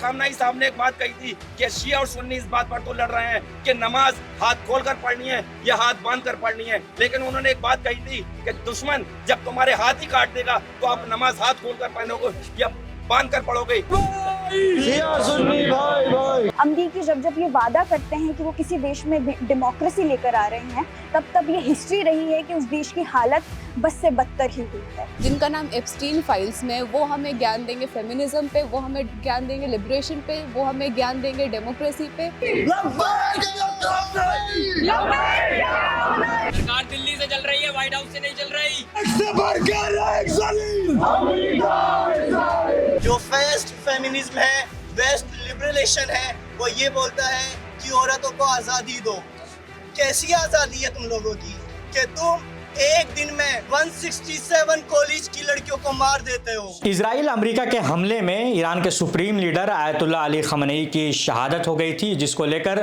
Khamenei साहब ने एक बात कही थी कि शिया और सुन्नी इस बात पर तो लड़ रहे हैं कि नमाज हाथ खोलकर पढ़नी है या हाथ बांध कर पढ़नी है, लेकिन उन्होंने एक बात कही थी कि दुश्मन जब तुम्हारे हाथ ही काट देगा तो आप नमाज हाथ खोलकर पहनोगे या बांध कर पढ़ोगे। अमरीकी जब ये वादा करते हैं कि वो किसी देश में डेमोक्रेसी लेकर आ रहे हैं, तब ये हिस्ट्री रही है कि उस देश की हालत बस से बदतर ही हुई है। जिनका नाम एप्स्टीन फाइल्स में, वो हमें ज्ञान देंगे फेमिनिज्म पे, वो हमें ज्ञान देंगे लिबरेशन पे, वो हमें ज्ञान देंगे डेमोक्रेसी पे। सरकार दिल्ली से चल रही है, व्हाइट हाउस से नहीं चल रही। जो फर्स्ट फेमिनिज्म है, बेस्ट लिबरेशन है, वो ये बोलता है कि औरतों को आज़ादी दो। कैसी आज़ादी है तुम लोगों की कि तुम एक दिन में 167 कॉलेज की लड़कियों को मार देते हो। इजराइल अमेरिका के हमले में ईरान के सुप्रीम लीडर आयतुल्लाह अली खamenei की शहादत हो गई थी, जिसको लेकर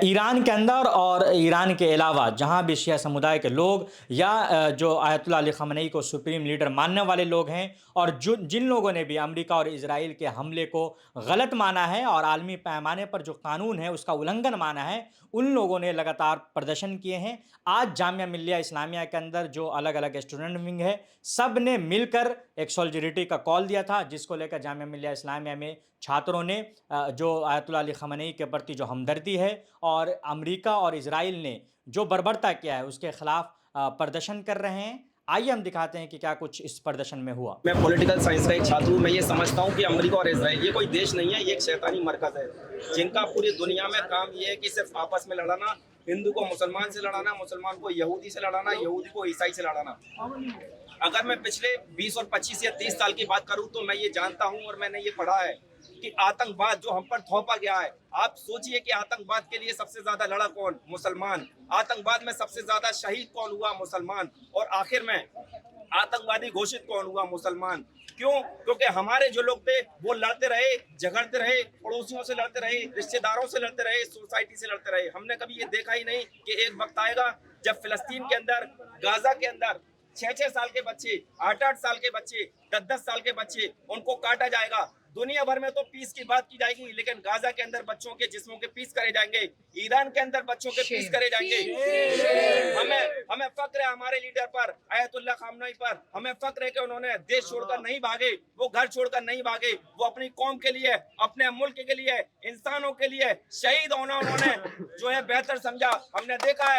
ईरान के अंदर और ईरान के अलावा जहां भी शिया समुदाय के लोग या जो आयतुल्लाह अली खamenei को सुप्रीम लीडर मानने वाले लोग हैं और जिन लोगों ने भी अमेरिका और इजराइल के हमले को गलत माना है और आलमी पैमाने पर जो कानून है उसका उल्लंघन माना है, उन लोगों ने लगातार प्रदर्शन किए हैं। आज जामिया मिल्लिया इस्लामिया के अंदर जो अलग अलग स्टूडेंट विंग है, सब ने मिलकर एक सॉलिडरिटी का कॉल दिया था, जिसको लेकर जामिया मिल्लिया इस्लामिया में छात्रों ने जो आयतुल्लाह अली खamenei के प्रति जो हमदर्दी है और अमेरिका और इजराइल ने जो बर्बरता किया है उसके खिलाफ प्रदर्शन कर रहे हैं। आइए हम दिखाते हैं कि क्या कुछ इस प्रदर्शन में हुआ। मैं पॉलिटिकल साइंस का एक छात्र हूँ। मैं ये समझता हूँ कि अमेरिका और इजराइल ये कोई देश नहीं है, ये एक शैतानी मरकज है जिनका पूरी दुनिया में काम ये है कि सिर्फ आपस में लड़ाना, हिंदू को मुसलमान से लड़ाना, मुसलमान को यहूदी से लड़ाना, यहूदी को ईसाई से लड़ाना। अगर मैं पिछले 20 और 25 या 30 साल की बात करूं तो मैं ये जानता हूं और मैंने ये पढ़ा है कि आतंकवाद जो हम पर थोपा गया है, आप सोचिए कि आतंकवाद के लिए सबसे ज्यादा लड़ा कौन? मुसलमान। आतंकवाद में सबसे ज्यादा शहीद कौन हुआ? मुसलमान। और आखिर में आतंकवादी घोषित कौन हुआ? मुसलमान। क्यों? क्योंकि हमारे जो लोग थे वो लड़ते रहे, झगड़ते रहे, पड़ोसियों से लड़ते रहे, रिश्तेदारों से लड़ते रहे, सोसाइटी से लड़ते रहे। हमने कभी ये देखा ही नहीं कि एक वक्त आएगा जब फिलिस्तीन के अंदर, गाजा के अंदर 6-6 साल के बच्चे, 8-8 साल के बच्चे, 10-10 साल के बच्चे, उनको काटा जाएगा। दुनिया भर में तो पीस की बात की जाएगी, लेकिन गाजा के अंदर बच्चों के जिस्मों के पीस करे जाएंगे, ईरान के अंदर बच्चों के पीस करे जाएंगे। हमें फक्र है हमारे लीडर पर, आयतुल्लाह खामनेई पर। हमें फक्र है कि उन्होंने देश छोड़कर नहीं भागे, वो घर छोड़कर नहीं भागे, वो अपनी कौम के लिए, अपने मुल्क के लिए, इंसानों के लिए शहीद होना उन्होंने जो है बेहतर समझा। हमने देखा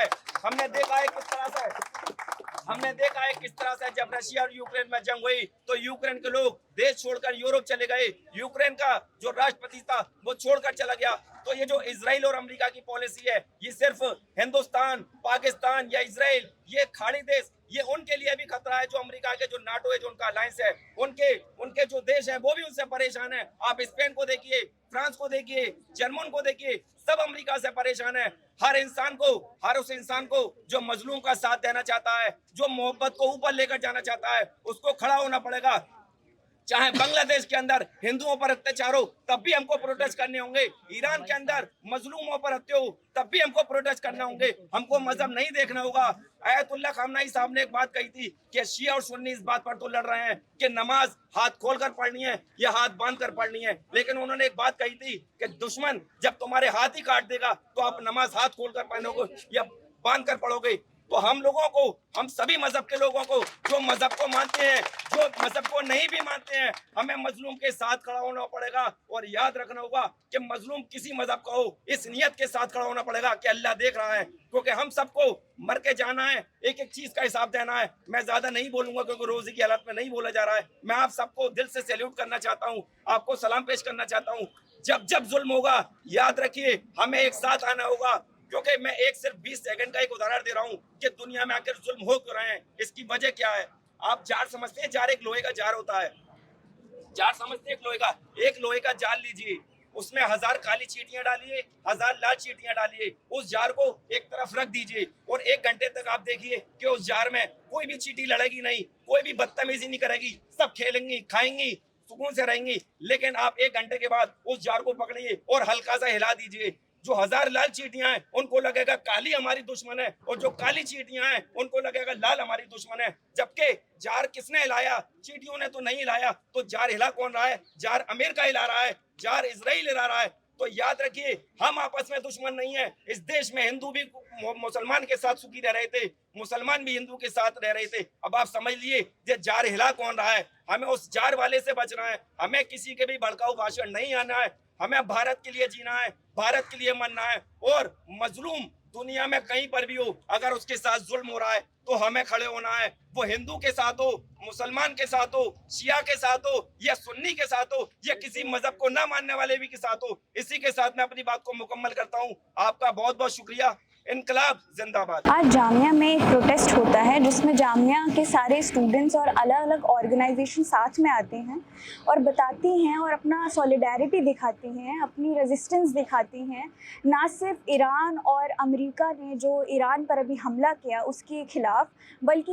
है किस तरह से जब रशिया और यूक्रेन में जंग हुई तो यूक्रेन के लोग देश छोड़कर यूरोप चले गए, यूक्रेन का जो राष्ट्रपति था वो छोड़कर चला गया। तो ये जो इजराइल और अमेरिका की पॉलिसी है, ये सिर्फ हिंदुस्तान, पाकिस्तान या इजराइल, ये खाड़ी देश, ये उनके लिए भी खतरा है। जो अमेरिका के जो नाटो है, जो उनका अलायंस है, उनके जो देश है वो भी उनसे परेशान है। आप स्पेन को देखिए, फ्रांस को देखिए, जर्मन को देखिए, सब अमेरिका से परेशान है। हर उस इंसान को जो मजलूम का साथ देना चाहता है, जो मोहब्बत को ऊपर लेकर जाना चाहता है, उसको खड़ा होना पड़ेगा। चाहे बांग्लादेश के अंदर हिंदुओं पर अत्याचार हो तब भी हमको प्रोटेस्ट करने होंगे, ईरान के अंदर मजलूमों पर हत्या हो तब भी हमको प्रोटेस्ट करना होंगे। हमको मजहब नहीं देखना होगा। आयतुल्लाह खामनेई साहब ने एक बात कही थी कि शिया और सुन्नी इस बात पर तो लड़ रहे हैं कि नमाज हाथ खोलकर पढ़नी है या हाथ बांध कर पढ़नी है, लेकिन उन्होंने एक बात कही थी कि दुश्मन जब तुम्हारे हाथ ही काट देगा तो आप नमाज हाथ खोलकर पहनोगे या बांध कर पढ़ोगे। तो हम लोगों को, हम सभी मजहब के लोगों को, जो मजहब को मानते हैं, जो मजहब को नहीं भी मानते हैं, हमें मजलूम के साथ खड़ा होना पड़ेगा। और याद रखना होगा कि मजलूम किसी मजहब का हो, इस नियत के साथ खड़ा होना पड़ेगा कि अल्लाह देख रहा है, क्योंकि हम सबको मर के जाना है, एक एक चीज का हिसाब देना है। मैं ज्यादा नहीं बोलूंगा क्योंकि रोजी की हालत में नहीं बोला जा रहा है। मैं आप सबको दिल से सैल्यूट करना चाहता हूँ, आपको सलाम पेश करना चाहता हूँ। जब जुल्म होगा, याद रखिए हमें एक साथ आना होगा। क्योंकि मैं एक सिर्फ 20 सेकंड का एक उदाहरण दे रहा हूँ कि दुनिया में आखिर जुल्म हो क्यों रहे हैं, इसकी वजह क्या है। आप जार समझते हैं? जार एक लोहे का जार होता है। जार समझते हैं? एक लोहे का जाल लीजिए, उसमें 1000 काली चींटियां डालिए, 1000 लाल चींटियां डालिए, उस जार को एक तरफ रख दीजिए और 1 घंटे तक आप देखिए कि उस जार में कोई भी चींटी लड़ेगी नहीं, कोई भी बदतमीजी नहीं करेगी, सब खेलेंगी, खाएंगी, सुकून से रहेंगी। लेकिन आप 1 घंटे के बाद उस जार को पकड़िए और हल्का सा हिला दीजिए। जो 1000 लाल चींटियां हैं उनको लगेगा काली हमारी दुश्मन है, और जो काली चींटियां हैं उनको लगेगा लाल हमारी दुश्मन है। जबकि जार किसने हिलाया? चींटियों ने तो नहीं हिलाया। तो जार हिला कौन रहा है? जार अमेरिका हिला रहा है। जार इसराइल ला रहा है, तो याद रखिए हम आपस में दुश्मन नहीं है। इस देश में हिंदू भी मुसलमान के साथ सुखी रह रहे थे, मुसलमान भी हिंदू के साथ रह रहे थे। अब आप समझ लिए ये जार हिला कौन रहा है। हमें उस जार वाले से बचना है, हमें किसी के भी भड़काऊ भाषण नहीं आना है। हमें भारत के लिए जीना है, भारत के लिए मरना है। और मजलूम दुनिया में कहीं पर भी हो, अगर उसके साथ जुल्म हो रहा है तो हमें खड़े होना है। वो हिंदू के साथ हो, मुसलमान के साथ हो, शिया के साथ हो या सुन्नी के साथ हो या किसी मजहब को ना मानने वाले भी के साथ हो। इसी के साथ मैं अपनी बात को मुकम्मल करता हूँ। आपका बहुत बहुत शुक्रिया। इनकलाब जिंदाबाद। आज जामिया में एक प्रोटेस्ट होता है जिसमें जामिया के सारे स्टूडेंट्स और अलग अलग ऑर्गेनाइजेशन साथ में आते हैं और बताती हैं और अपना सॉलिडारिटी दिखाती हैं, अपनी रेजिस्टेंस दिखाती हैं। ना सिर्फ ईरान और अमेरिका ने जो ईरान पर अभी हमला किया उसके खिलाफ, बल्कि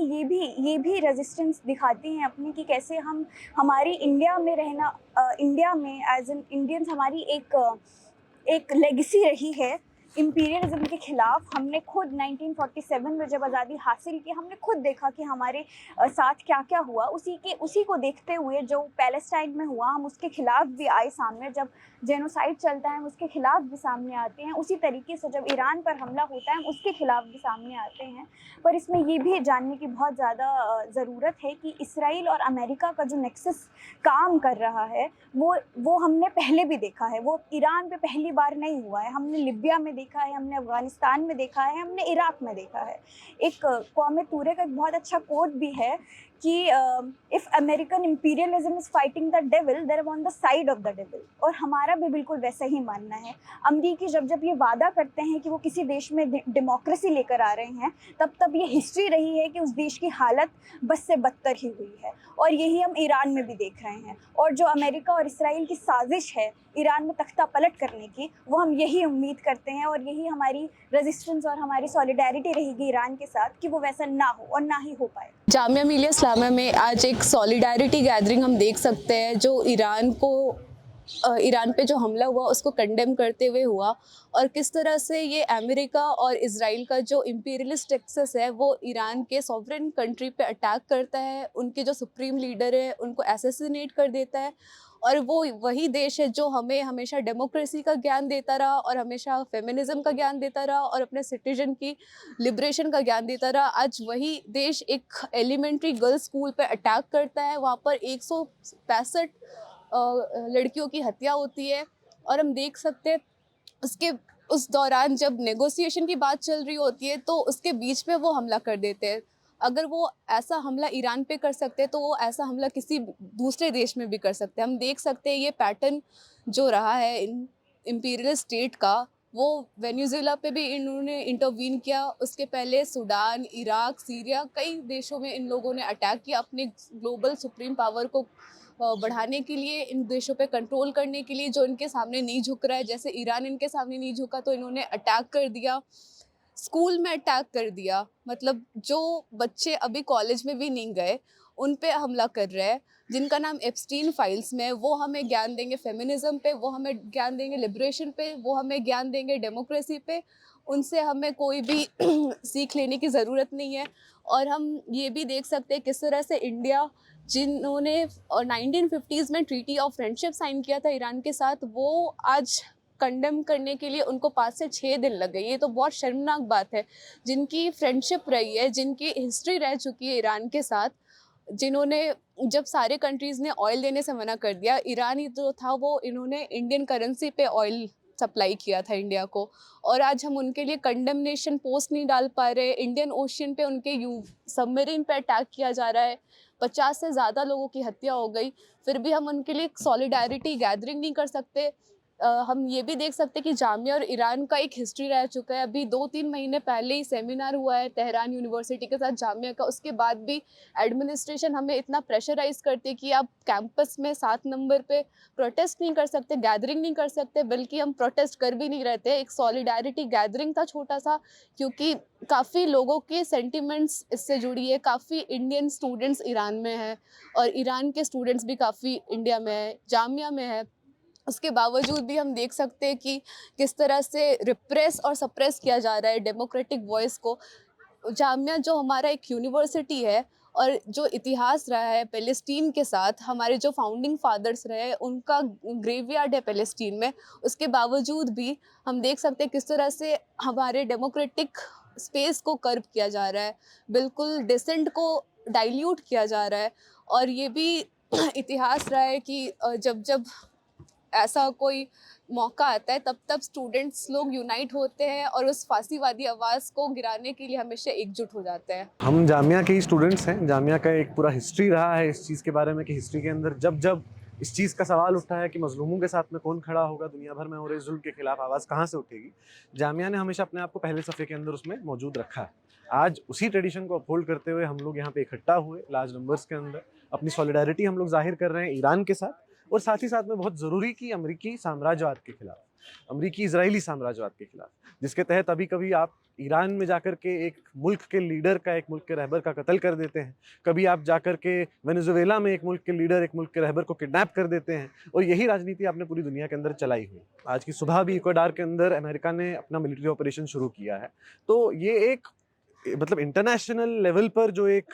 ये भी रेजिस्टेंस दिखाती हैं अपनी कि कैसे हम हमारी इंडिया में रहना, इंडिया में एज एन इंडियंस हमारी एक लेगेसी रही है इम्पीरियलिज्म के खिलाफ। हमने खुद 1947 में जब आज़ादी हासिल की, हमने खुद देखा कि हमारे साथ क्या क्या हुआ। उसी को देखते हुए जो पैलेस्टाइन में हुआ, हम उसके खिलाफ भी आए सामने। जब जेनोसाइड चलता है हम उसके खिलाफ भी सामने आते हैं। उसी तरीके से जब ईरान पर हमला होता है हम उसके खिलाफ भी सामने आते हैं। पर इसमें ये भी जानने की बहुत ज़्यादा ज़रूरत है कि इसराइल और अमेरिका का जो नेक्सस काम कर रहा है वो हमने पहले भी देखा है। वो ईरान पे पहली बार नहीं हुआ है। हमने लिबिया में देखा है, हमने अफ़गानिस्तान में देखा है, हमने इराक़ में देखा है। एक कौम तूरे का एक बहुत अच्छा कोट भी है कि if American imperialism is fighting the devil there on the side of the devil. और हमारा भी बिल्कुल वैसा ही मानना है। अमरीकी जब ये वादा करते हैं कि वो किसी देश में डेमोक्रेसी लेकर आ रहे हैं, तब ये हिस्ट्री रही है कि उस देश की हालत बद से बदतर ही हुई है। और यही हम ईरान में भी देख रहे हैं। और जो अमेरिका और इसराइल की साजिश है ईरान में तख्ता पलट करने की, वो हम यही उम्मीद करते हैं और यही हमारी रेजिस्टेंस और हमारी सॉलिडारिटी रहेगी ईरान के साथ कि वो वैसा ना हो और ना ही हो पाए। जामिया मिलिया इस्लामिया में आज एक सॉलिडारिटी गैदरिंग हम देख सकते हैं जो ईरान पे जो हमला हुआ उसको कंडेम करते हुए हुआ, और किस तरह से ये अमेरिका और इज़राइल का जो इम्पीरियलिस्ट एक्सेस है वो ईरान के सॉवरेन कंट्री पे अटैक करता है, उनके जो सुप्रीम लीडर है उनको असैसिनेट कर देता है। और वो वही देश है जो हमें हमेशा डेमोक्रेसी का ज्ञान देता रहा और हमेशा फेमिनिज्म का ज्ञान देता रहा और अपने सिटीजन की लिबरेशन का ज्ञान देता रहा। आज वही देश एक एलिमेंट्री गर्ल्स स्कूल पे अटैक करता है, वहाँ पर 165 लड़कियों की हत्या होती है। और हम देख सकते हैं उस दौरान जब नेगोशिएशन की बात चल रही होती है तो उसके बीच में वो हमला कर देते हैं। अगर वो ऐसा हमला ईरान पे कर सकते हैं तो वो ऐसा हमला किसी दूसरे देश में भी कर सकते हैं। हम देख सकते हैं ये पैटर्न जो रहा है इम्पीरियल स्टेट का, वो वेनेजुएला पे भी इन्होंने इंटरवीन किया। उसके पहले सूडान, इराक, सीरिया, कई देशों में इन लोगों ने अटैक किया अपने ग्लोबल सुप्रीम पावर को बढ़ाने के लिए, इन देशों पे कंट्रोल करने के लिए जो इनके सामने नहीं झुक रहा है। जैसे ईरान इनके सामने नहीं झुका तो इन्होंने अटैक कर दिया, स्कूल में अटैक कर दिया। मतलब जो बच्चे अभी कॉलेज में भी नहीं गए उन पे हमला कर रहे हैं, जिनका नाम एप्स्टीन फाइल्स में। वो हमें ज्ञान देंगे फेमिनिज्म पे, वो हमें ज्ञान देंगे लिबरेशन पे, वो हमें ज्ञान देंगे डेमोक्रेसी पे। उनसे हमें कोई भी सीख लेने की ज़रूरत नहीं है। और हम ये भी देख सकते हैं किस तरह से इंडिया, जिन्होंने 1950s में ट्रीटी ऑफ फ्रेंडशिप साइन किया था ईरान के साथ, वो आज कंडेम करने के लिए उनको 5 से 6 दिन लग गए। ये तो बहुत शर्मनाक बात है। जिनकी फ्रेंडशिप रही है, जिनकी हिस्ट्री रह चुकी है ईरान के साथ, जिन्होंने जब सारे कंट्रीज़ ने ऑयल देने से मना कर दिया, ईरान ही जो था वो इन्होंने इंडियन करेंसी पे ऑयल सप्लाई किया था इंडिया को। और आज हम उनके लिए कंडेमनेशन पोस्ट नहीं डाल पा रहे। इंडियन ओशियन पे उनके सबमरीन पे अटैक किया जा रहा है, 50 से ज़्यादा लोगों की हत्या हो गई, फिर भी हम उनके लिए सॉलिडारिटी गैदरिंग नहीं कर सकते। हम ये भी देख सकते हैं कि जामिया और ईरान का एक हिस्ट्री रह चुका है। अभी 2-3 महीने पहले ही सेमिनार हुआ है तेहरान यूनिवर्सिटी के साथ जामिया का। उसके बाद भी एडमिनिस्ट्रेशन हमें इतना प्रेशराइज़ करती है कि आप कैंपस में 7 नंबर पे प्रोटेस्ट नहीं कर सकते, गैदरिंग नहीं कर सकते, बल्कि हम प्रोटेस्ट कर भी नहीं रहते। एक सॉलिडारिटी गैदरिंग था छोटा सा, क्योंकि काफ़ी लोगों के सेंटिमेंट्स इससे जुड़ी है। काफ़ी इंडियन स्टूडेंट्स ईरान में हैं और ईरान के स्टूडेंट्स भी काफ़ी इंडिया में है, जामिया में है। उसके बावजूद भी हम देख सकते हैं कि किस तरह से रिप्रेस और सप्रेस किया जा रहा है डेमोक्रेटिक वॉइस को। जामिया जो हमारा एक यूनिवर्सिटी है और जो इतिहास रहा है पैलेस्टीन के साथ, हमारे जो फाउंडिंग फादर्स रहे उनका ग्रेवयार्ड है पैलेस्टीन में, उसके बावजूद भी हम देख सकते हैं किस तरह से हमारे डेमोक्रेटिक स्पेस को कर्ब किया जा रहा है, बिल्कुल डिसेंट को डाइल्यूट किया जा रहा है। और ये भी इतिहास रहा है कि जब जब ऐसा कोई मौका आता है तब तब स्टूडेंट्स लोग यूनाइट होते हैं और उस फासीवादी आवाज़ को गिराने के लिए हमेशा एकजुट हो जाते हैं। हम जामिया के ही स्टूडेंट्स हैं। जामिया का एक पूरा हिस्ट्री रहा है इस चीज़ के बारे में कि हिस्ट्री के अंदर जब जब इस चीज़ का सवाल उठा है कि मजलूमों के साथ में कौन खड़ा होगा, दुनिया भर में हो रहे जुल्म के खिलाफ आवाज़ कहाँ से उठेगी, जामिया ने हमेशा अपने आप को पहले सफ़े के अंदर उसमें मौजूद रखा है। आज उसी ट्रेडिशन को अपहोल्ड करते हुए हम लोग यहाँ पे इकट्ठा हुए लार्ज नंबर्स के अंदर, अपनी सॉलिडारिटी हम लोग जाहिर कर रहे हैं ईरान के साथ, और साथ ही साथ में बहुत ज़रूरी कि अमरीकी साम्राज्यवाद के खिलाफ, अमरीकी इजरायली साम्राज्यवाद के खिलाफ, जिसके तहत अभी कभी आप ईरान में जाकर के एक मुल्क के लीडर का, एक मुल्क के रहबर का कत्ल कर देते हैं, कभी आप जाकर के वेनेजुएला में एक मुल्क के लीडर, एक मुल्क के रहबर को किडनैप कर देते हैं, और यही राजनीति आपने पूरी दुनिया के अंदर चलाई हुई। आज की सुबह भी इक्वाडोर के अंदर अमेरिका ने अपना मिलिट्री ऑपरेशन शुरू किया है। तो ये एक मतलब इंटरनेशनल लेवल पर जो एक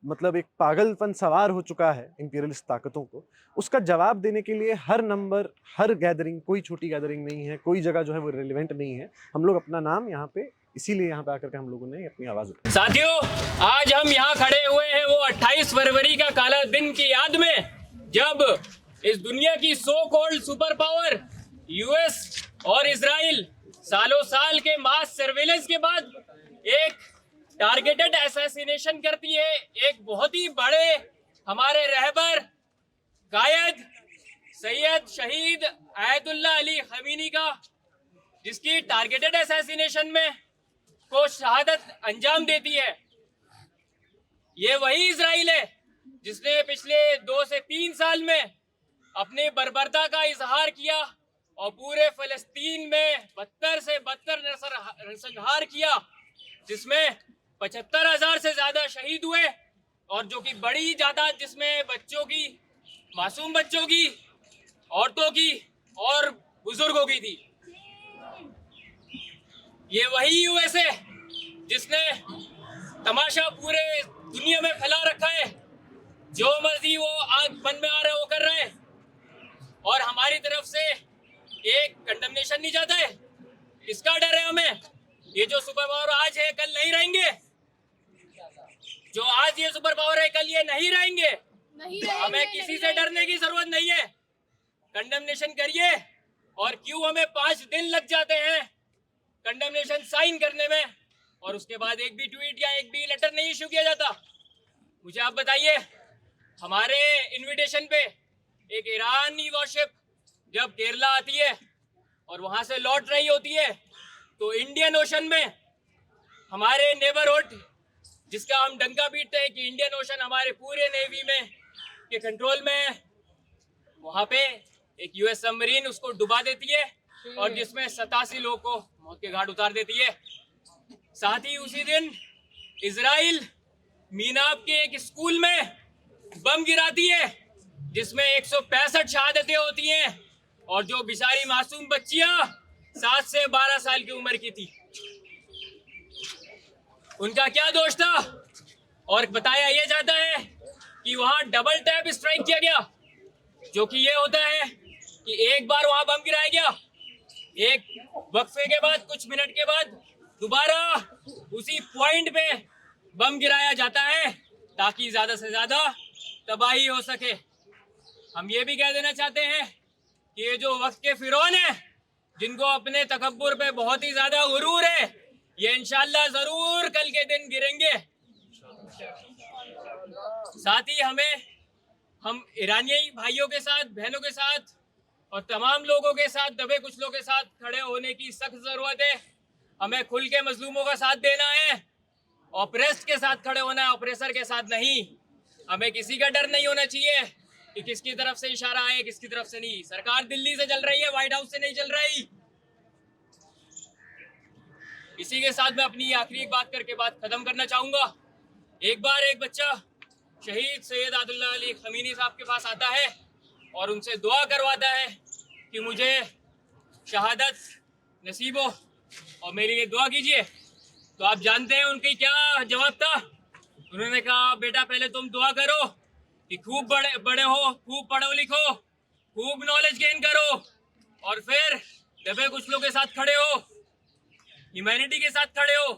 मतलब एक पागलपन सवार हो चुका है इंपीरियलिस्ट ताकतों को, उसका जवाब देने के लिए हर नंबर, हर गैदरिंग, कोई छोटी गैदरिंग नहीं है, कोई जगह जो है वो रिलेवेंट नहीं है। हम लोग अपना नाम यहाँ पे, इसीलिए यहाँ पे आकर के हम लोगों ने अपनी आवाज़ उठाई। साथियों, आज हम यहाँ खड़े हुए हैं वो 28 फरवरी का काला दिन की याद में, जब इस दुनिया की so called super power US और इजराइल सालों साल के मास सर्वेलेंस के बाद एक टारगेटेड असैसिनेशन करती है एक बहुत ही बड़े हमारे रहबर कायद सैयद शहीद आयतुल्लाह अली खमीनी का, जिसकी टारगेटेड असैसिनेशन में को शहादत अंजाम देती है। ये वही इजराइल है जिसने पिछले 2 से 3 साल में अपनी बर्बरता का इजहार किया और पूरे फलस्तीन में बदतर से बदतर नरसंहार किया, जिसमें 75,000 से ज्यादा शहीद हुए, और जो कि बड़ी तादाद जिसमें बच्चों की, मासूम बच्चों की, औरतों की और बुजुर्गों की थी। ये वही यूएस है जिसने तमाशा पूरे दुनिया में फैला रखा है, जो मर्जी वो आग मन में आ रहा है वो कर रहे हैं, और हमारी तरफ से एक कंडमनेशन नहीं जाता है। इसका डर है हमें। ये जो सुपर पावर आज है कल नहीं रहेंगे, जो आज ये सुपर पावर है कल ये नहीं रहेंगे। हमें किसी से डरने की जरूरत नहीं है। कंडमनेशन करिए, और क्यों हमें 5 दिन लग जाते हैं कंडमनेशन साइन करने में, और उसके बाद एक भी ट्वीट या एक भी लेटर नहीं इशू किया जाता। मुझे आप बताइए, हमारे इनविटेशन पे एक ईरानी वॉरशिप जब केरला आती है और वहां से लौट रही होती है, तो इंडियन ओशन में हमारे नेबरहुड, जिसका हम डंका पीटते हैं कि इंडियन ओशन हमारे पूरे नेवी में के कंट्रोल में है, वहां पे एक यूएस सबमरीन उसको डुबा देती है और जिसमें 87 लोगों को मौत के घाट उतार देती है। साथ ही उसी दिन इजराइल मीनाब के एक स्कूल में बम गिराती है, जिसमें 165 शहादतें होती हैं, और जो बेचारी मासूम बच्चियां 7 से 12 साल की उम्र की थी, उनका क्या दोष था। और बताया यह जाता है कि वहां डबल टैप स्ट्राइक किया गया, जो कि ये होता है कि एक बार वहां बम गिराया गया, एक वक्फे के बाद कुछ मिनट के बाद दोबारा उसी पॉइंट पे बम गिराया जाता है, ताकि ज्यादा से ज्यादा तबाही हो सके। हम ये भी कह देना चाहते हैं कि ये जो वक्त के फिरौन है, जिनको अपने तकब्बुर पे बहुत ही ज्यादा गुरूर है, ये इंशाल्लाह जरूर कल के दिन गिरेंगे। साथ ही हम ईरानी भाइयों के साथ, बहनों के साथ और तमाम लोगों के साथ, दबे कुचलों के साथ खड़े होने की सख्त जरूरत है। हमें खुल के मजलूमों का साथ देना है, ऑपरेस्ट के साथ खड़े होना है, ऑपरेसर के साथ नहीं। हमें किसी का डर नहीं होना चाहिए कि किसकी तरफ से इशारा आए, किसकी तरफ से नहीं। सरकार दिल्ली से चल रही है, व्हाइट हाउस से नहीं चल रही। इसी के साथ मैं अपनी आखिरी बात करके बात खत्म करना चाहूंगा। एक बार एक बच्चा शहीद सैयद आयतुल्लाह अली खमीनी साहब के पास आता है और उनसे दुआ करवाता है कि मुझे शहादत नसीब हो और मेरे लिए दुआ कीजिए। तो आप जानते हैं उनकी क्या जवाब था? उन्होंने कहा बेटा पहले तुम दुआ करो कि खूब बड़े हो, खूब पढ़ो लिखो, खूब नॉलेज गेन करो, और फिर दबे कुचलों के साथ खड़े हो, ह्यूमैनिटी के साथ खड़े हो,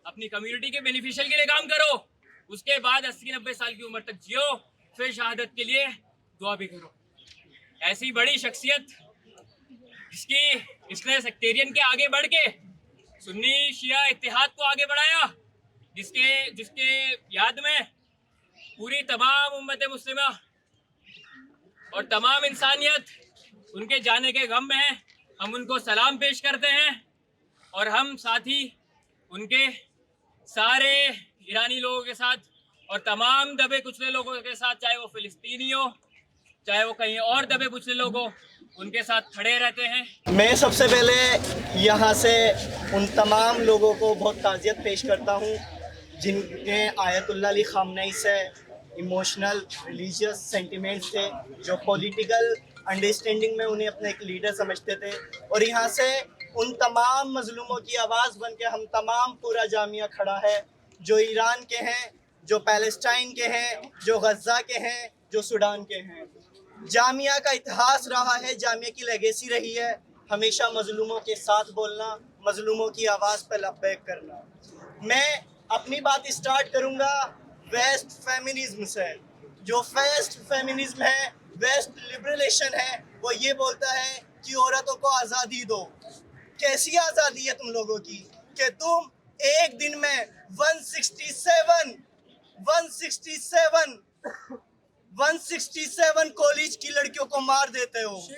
अपनी कम्युनिटी के बेनिफिशियल के लिए काम करो, उसके बाद 80-90 साल की उम्र तक जियो, फिर शहादत के लिए दुआ भी करो। ऐसी बड़ी शख्सियत इसने सेक्टेरियन के आगे बढ़ के सुन्नी शिया इत्तेहाद को आगे बढ़ाया, जिसके याद में पूरी तमाम उम्मत मुस्लिमा और तमाम इंसानियत उनके जाने के गम में है। हम उनको सलाम पेश करते हैं और हम साथ ही उनके सारे ईरानी लोगों के साथ और तमाम दबे कुचले लोगों के साथ, चाहे वो फिलिस्तीनी हो, चाहे वो कहीं और दबे कुचले लोग हो, उनके साथ खड़े रहते हैं। मैं सबसे पहले यहाँ से उन तमाम लोगों को बहुत ताज़ियत पेश करता हूँ जिनके आयतुल्लाह अली ख़ामनेई से इमोशनल रिलीजियस सेंटिमेंट्स थे, जो पॉलिटिकल अंडरस्टैंडिंग में उन्हें अपने एक लीडर समझते थे। और यहाँ से उन तमाम मजलूमों की आवाज़ बन के हम तमाम पूरा जामिया खड़ा है, जो ईरान के हैं, जो पैलेस्टाइन के हैं, जो गज़ा के हैं, जो सूडान के हैं। जामिया का इतिहास रहा है, जामिया की लेगेसी रही है हमेशा मजलूमों के साथ बोलना, मजलूमों की आवाज़ पर लब्बैक करना। मैं अपनी बात स्टार्ट करूँगा वेस्ट फेमिनिज्म से। जो वेस्ट फेमिनिज्म है, वेस्ट लिबरलेशन है, वो ये बोलता है कि औरतों को आज़ादी दो। कैसी आज़ादी है तुम लोगों की कि तुम एक दिन में 167 कॉलेज की लड़कियों को मार देते हो। ये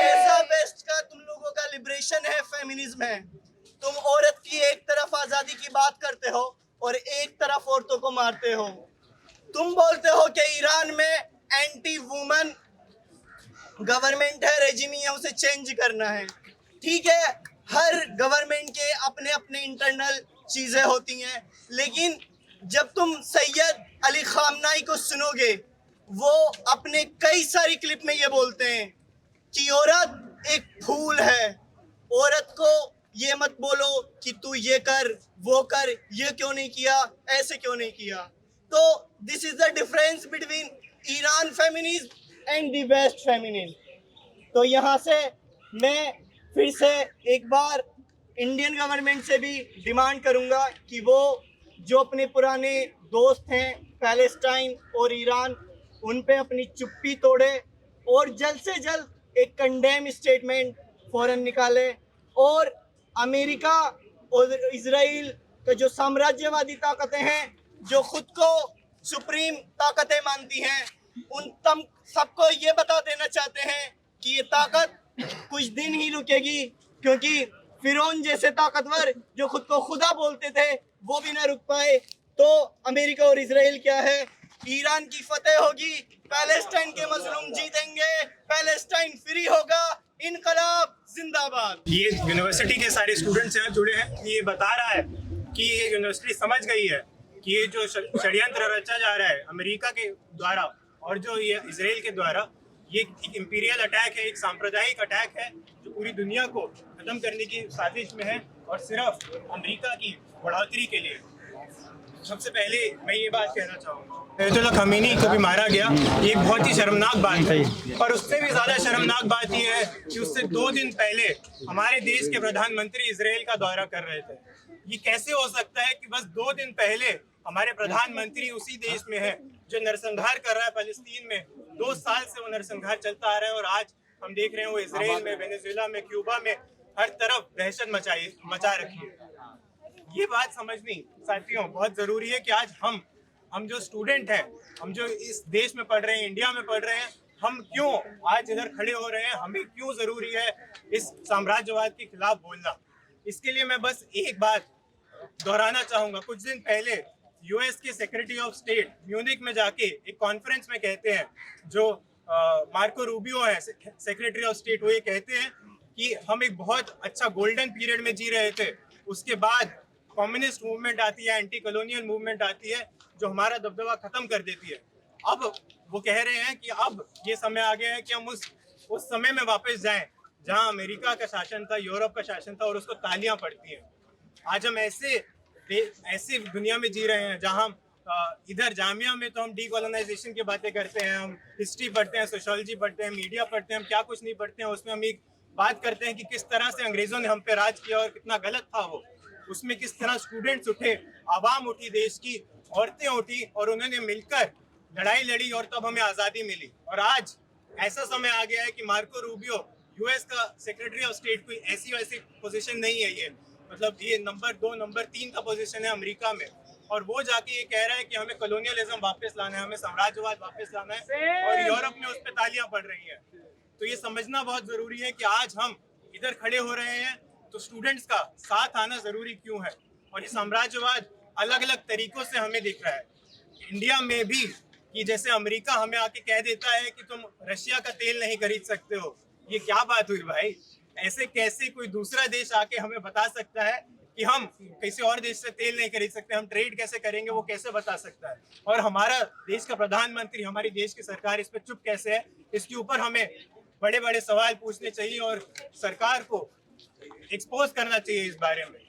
कैसा वेस्ट का तुम लोगों का लिबरेशन है, फेमिनिज्म है? तुम औरत की एक तरफ आज़ादी की बात करते हो और एक तरफ औरतों को मारते हो। तुम बोलते हो कि ईरान में एंटी वुमन गवर्नमेंट है, रेजिम है, उसे चेंज करना है। ठीक है, हर गवर्नमेंट के अपने अपने इंटरनल चीज़ें होती हैं, लेकिन जब तुम सैयद अली ख़ामनेई को सुनोगे, वो अपने कई सारी क्लिप में ये बोलते हैं कि औरत एक फूल है, औरत को ये मत बोलो कि तू ये कर, वो कर, ये क्यों नहीं किया, ऐसे क्यों नहीं किया। तो this is the difference between Iran feminism and the west feminism. तो यहाँ से मैं फिर से एक बार इंडियन गवर्नमेंट से भी डिमांड करूँगा कि वो जो अपने पुराने दोस्त हैं पैलेस्टाइन और ईरान, उन पे अपनी चुप्पी तोड़े और जल्द से जल्द एक कंडेम स्टेटमेंट फ़ौरन निकाले, और अमेरिका और इजराइल के जो साम्राज्यवादी ताकतें हैं, जो खुद को सुप्रीम ताकतें मानती हैं, उन तम सबको ये बता देना चाहते हैं कि ये ताकत कुछ दिन ही रुकेगी, क्योंकि फिरौन जैसे ताकतवर जो खुद को खुदा बोलते थे वो भी ना रुक पाए। तो अमेरिका और इजराइल क्या है, ईरान की फतेह होगी, पैलेस्टाइन के मजलूम जीतेंगे, पैलेस्टाइन फ्री होगा, इनकलाब जिंदाबाद। ये यूनिवर्सिटी के सारे स्टूडेंट्स यहाँ जुड़े हैं, ये बता रहा है कि ये यूनिवर्सिटी समझ गई है कि ये जो षड्यंत्र रचा जा रहा है अमेरिका के द्वारा और जो ये इजराइल के द्वारा, ये एक इंपीरियल अटैक है, एक सांप्रदायिक अटैक है जो पूरी दुनिया को खत्म करने की साजिश में है और सिर्फ अमेरिका की बढ़ोतरी के लिए। सबसे पहले मैं ये बात कहना चाहूँगा, अयतुल्लाह खमीनी को भी मारा गया, ये एक बहुत ही शर्मनाक बात है। पर उससे भी ज़्यादा शर्मनाक बात ये है कि उससे 2 दिन पहले हमारे देश के प्रधानमंत्री इजराइल का दौरा कर रहे थे। ये कैसे हो सकता है कि बस 2 दिन पहले हमारे प्रधानमंत्री उसी देश में है जो नरसंहार कर रहा है फलस्तीन में। 2 साल से वो नरसंहार चलता आ रहा है और आज हम देख रहे हैं वो इजराइल में, वेनेजुएला में, क्यूबा में हर तरफ दहशत मचा रखी है। ये बात समझनी साथियों बहुत ज़रूरी है कि आज हम जो स्टूडेंट हैं, हम जो इस देश में पढ़ रहे हैं, इंडिया में पढ़ रहे हैं, हम क्यों आज इधर खड़े हो रहे हैं, हमें क्यों ज़रूरी है इस साम्राज्यवाद के खिलाफ बोलना। इसके लिए मैं बस एक बात दोहराना चाहूँगा। कुछ दिन पहले यूएस के सेक्रेटरी ऑफ स्टेट म्यूनिक में जाके एक कॉन्फ्रेंस में कहते हैं, जो मार्को रूबियो है सेक्रेटरी ऑफ स्टेट, वो ये कहते हैं कि हम एक बहुत अच्छा गोल्डन पीरियड में जी रहे थे, उसके बाद कम्युनिस्ट मूवमेंट आती है, एंटी कॉलोनियल मूवमेंट आती है जो हमारा दबदबा खत्म कर देती है। अब वो कह रहे हैं कि अब ये समय आ गया है कि हम उस समय में वापस जाएं जहां अमेरिका का शासन था, यूरोप का शासन था और उसको तालियां पड़ती हैं। आज हम ऐसे ऐसी दुनिया में जी रहे हैं जहां हम इधर जामिया में तो हम डीकोलोनाइजेशन की बातें करते हैं, हम हिस्ट्री पढ़ते हैं, सोशोलॉजी पढ़ते हैं, मीडिया पढ़ते हैं, हम क्या कुछ नहीं पढ़ते हैं। उसमें हम एक बात करते हैं कि किस तरह से अंग्रेजों ने हम पे राज किया और कितना गलत था वो। उसमें किस तरह स्टूडेंट्स उठे, आवाम उठी, देश की औरतें उठी और उन्होंने मिलकर लड़ाई लड़ी और तब हमें आज़ादी मिली। और आज ऐसा समय आ गया है कि मार्को रूबियो यूएस का सेक्रेटरी ऑफ स्टेट कोई ऐसी वैसी पोजीशन नहीं है ये, मतलब ये नंबर 2 नंबर 3 का पोजीशन है अमेरिका में। और वो जाके ये कह रहा है कि हमें कॉलोनियलिज्म वापस लाना है, हमें साम्राज्यवाद वापस लाना है और यूरोप में उस पर तालियां पड़ रही हैं। तो ये समझना बहुत जरूरी है कि आज हम इधर खड़े हो रहे हैं तो स्टूडेंट्स का साथ आना जरूरी क्यों है। और ये साम्राज्यवाद अलग अलग तरीकों से हमें दिख रहा है इंडिया में भी, कि जैसे अमेरिका हमें आके कह देता है कि तुम रशिया का तेल नहीं खरीद सकते हो। ये क्या बात हुई भाई? ऐसे कैसे कोई दूसरा देश आके हमें बता सकता है कि हम किसी और देश से तेल नहीं खरीद सकते, हम ट्रेड कैसे करेंगे, वो कैसे बता सकता है? और हमारा देश का प्रधानमंत्री, हमारी देश की सरकार इस पर चुप कैसे है? इसके ऊपर हमें बड़े बड़े सवाल पूछने चाहिए और सरकार को एक्सपोज करना चाहिए इस बारे में।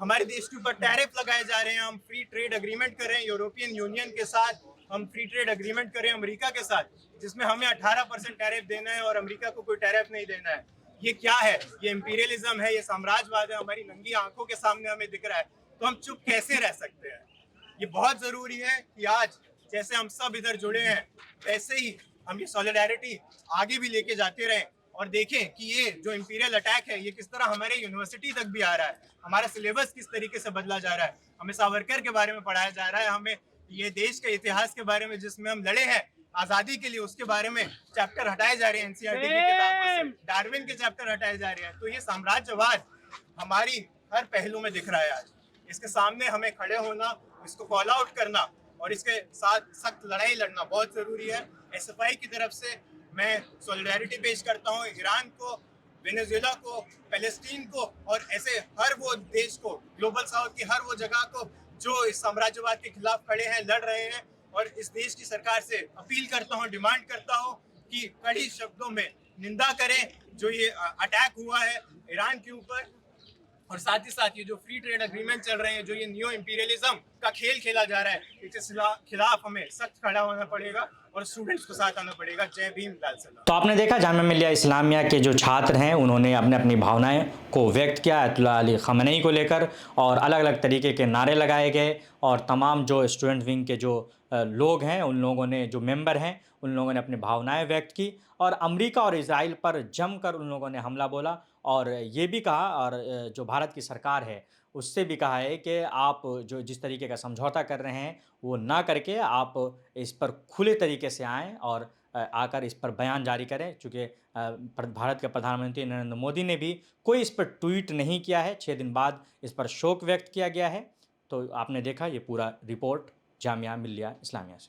हमारे देश के ऊपर टैरिफ लगाए जा रहे हैं, हम फ्री ट्रेड एग्रीमेंट कर रहे हैं यूरोपियन यूनियन के साथ, हम फ्री ट्रेड एग्रीमेंट करें अमेरिका के साथ जिसमें हमें 18% टैरिफ देना है और अमेरिका को कोई टैरिफ नहीं देना है। ये क्या है? ये इंपीरियलिज्म है, ये साम्राज्यवाद है, हमारी नंगी आंखों के सामने हमें दिख रहा है। तो हम चुप कैसे रह सकते हैं? ये बहुत जरूरी है कि आज जैसे हम सब इधर जुड़े हैं वैसे ही हम ये सॉलिडारिटी आगे भी लेके जाते रहें और देखें कि ये जो इंपीरियल अटैक है ये किस तरह हमारे यूनिवर्सिटी तक भी आ रहा है, हमारा सिलेबस किस तरीके से बदला जा रहा है, हमें सावरकर के बारे में पढ़ाया जा रहा है, हमें ये देश के इतिहास के बारे में जिसमें हम लड़े हैं आजादी के लिए उसके बारे में चैप्टर हटाए जा रहे हैं एनसीईआरटी की किताबों से, डार्विन के चैप्टर हटाए जा रहे हैं। तो ये साम्राज्यवाद हमारी हर पहलू में दिख रहा है आज। इसके सामने हमें खड़े होना, इसको कॉल आउट करना और इसके साथ सख्त लड़ाई लड़ना बहुत जरूरी है। एसएफआई की तरफ से मैं सॉलिडारिटी पेश करता हूँ ईरान को, वेनेजुएला को, पैलेस्टीन को और ऐसे हर वो देश को, ग्लोबल साउथ की हर वो जगह को जो इस साम्राज्यवाद के खिलाफ खड़े हैं, लड़ रहे हैं। और इस देश की सरकार से अपील करता हूँ, डिमांड करता हूँ कि कड़ी शब्दों में निंदा करें जो ये अटैक हुआ है ईरान के ऊपर। और साथ ही साथ ये जो फ्री ट्रेड एग्रीमेंट चल रहे हैं, जो ये न्यू इंपीरियलिज्म का खेल खेला जा रहा है, इसके खिलाफ हमें सख्त खड़ा होना पड़ेगा और स्टूडेंट्स को साथ आना पड़ेगा। जय भीम, लाल सलाम। तो आपने देखा जामिया मिल्लिया इस्लामिया के जो छात्र हैं उन्होंने अपनी भावनाएं को व्यक्त किया आयतुल्लाह अली खamenei को लेकर, और अलग अलग तरीके के नारे लगाए गए और तमाम जो स्टूडेंट विंग के जो लोग हैं, उन लोगों ने, जो मेंबर हैं, उन लोगों ने अपनी भावनाएं व्यक्त की और अमेरिका और इजराइल पर जमकर उन लोगों ने हमला बोला। और ये भी कहा, और जो भारत की सरकार है उससे भी कहा है कि आप जो जिस तरीके का समझौता कर रहे हैं वो ना करके आप इस पर खुले तरीके से आएँ और आकर इस पर बयान जारी करें। चूँकि भारत के प्रधानमंत्री नरेंद्र मोदी ने भी कोई इस पर ट्वीट नहीं किया है, 6 दिन बाद इस पर शोक व्यक्त किया गया है। तो आपने देखा ये पूरा रिपोर्ट जामिया मिल्लिया इस्लामिया से।